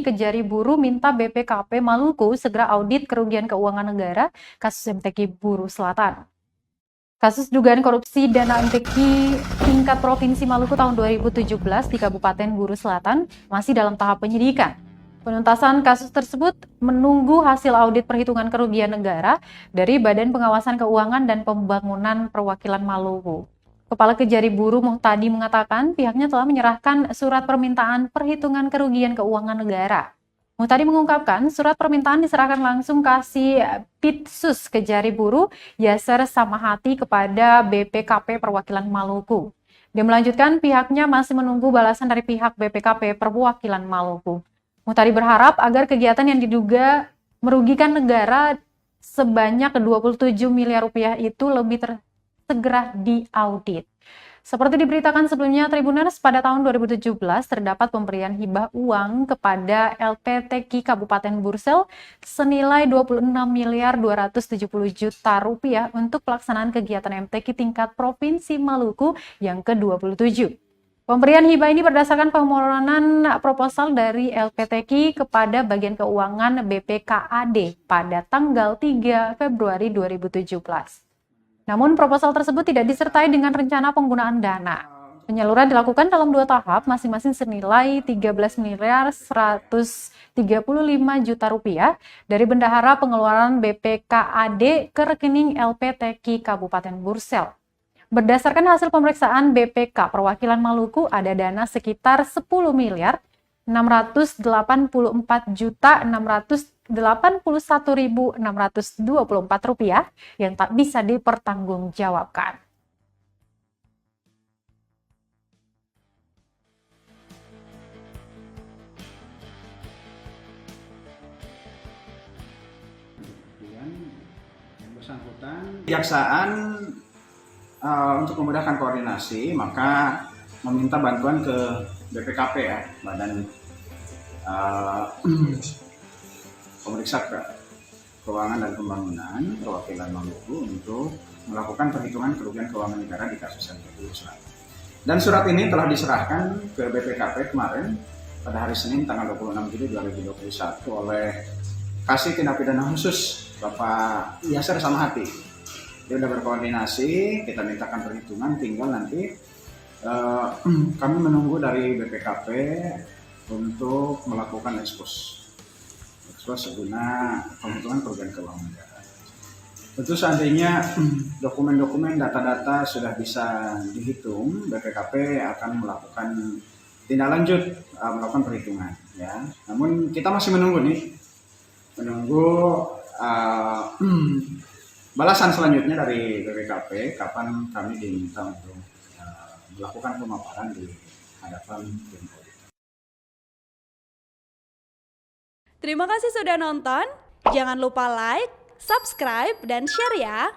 Kejari Buruh minta BPKP Maluku segera audit kerugian keuangan negara kasus MTQ Buruh Selatan. Kasus dugaan korupsi dana MTQ tingkat Provinsi Maluku tahun 2017 di Kabupaten Buruh Selatan masih dalam tahap penyidikan. Penuntasan kasus tersebut menunggu hasil audit perhitungan kerugian negara dari Badan Pengawasan Keuangan dan Pembangunan Perwakilan Maluku. Kepala Kejari Buruh Muhtadi mengatakan pihaknya telah menyerahkan surat permintaan perhitungan kerugian keuangan negara. Muhtadi mengungkapkan surat permintaan diserahkan langsung Kasih Pitsus Kejari Buruh Yasser Samahati kepada BPKP Perwakilan Maluku. Dia melanjutkan pihaknya masih menunggu balasan dari pihak BPKP Perwakilan Maluku. Muhtadi berharap agar kegiatan yang diduga merugikan negara sebanyak 27 miliar rupiah itu lebih segera diaudit. Seperti diberitakan sebelumnya Tribuners, pada tahun 2017 terdapat pemberian hibah uang kepada LPTQ Kabupaten Bursel senilai 26 miliar 270 juta rupiah untuk pelaksanaan kegiatan MTQ tingkat Provinsi Maluku yang ke-27. Pemberian hibah ini berdasarkan permohonan proposal dari LPTQ kepada Bagian Keuangan BPKAD pada tanggal 3 Februari 2017. Namun proposal tersebut tidak disertai dengan rencana penggunaan dana. Penyaluran dilakukan dalam 2 tahap, masing-masing senilai 13 miliar 135 juta rupiah dari bendahara pengeluaran BPKAD ke rekening LPTQ Kabupaten Bursel. Berdasarkan hasil pemeriksaan BPK Perwakilan Maluku, ada dana sekitar 10 miliar 684 juta 681.624 rupiah yang tak bisa dipertanggungjawabkan. Yang bersangkutan kejaksaan untuk memudahkan koordinasi maka meminta bantuan ke BPKP ya, Badan Pemeriksa Keuangan dan Pembangunan Perwakilan Maluku untuk melakukan perhitungan kerugian keuangan negara di kasus MTQ Selatan. Dan surat ini telah diserahkan ke BPKP kemarin pada hari Senin tanggal 26 Juli 2021 oleh Kasih Tindak Pidana Khusus Bapak Yasser Samahati. Dia sudah berkoordinasi, kita mintakan perhitungan, tinggal nanti kami menunggu dari BPKP untuk melakukan ekspos seguna penghitungan kerugian keuangan negara. Tentu seandainya dokumen-dokumen, data-data sudah bisa dihitung, BPKP akan melakukan tindak lanjut, melakukan perhitungan. Ya. Namun kita masih menunggu balasan selanjutnya dari BPKP kapan kami diminta untuk melakukan pemaparan di hadapan tim audit. Terima kasih sudah nonton. Jangan lupa like, subscribe, dan share ya.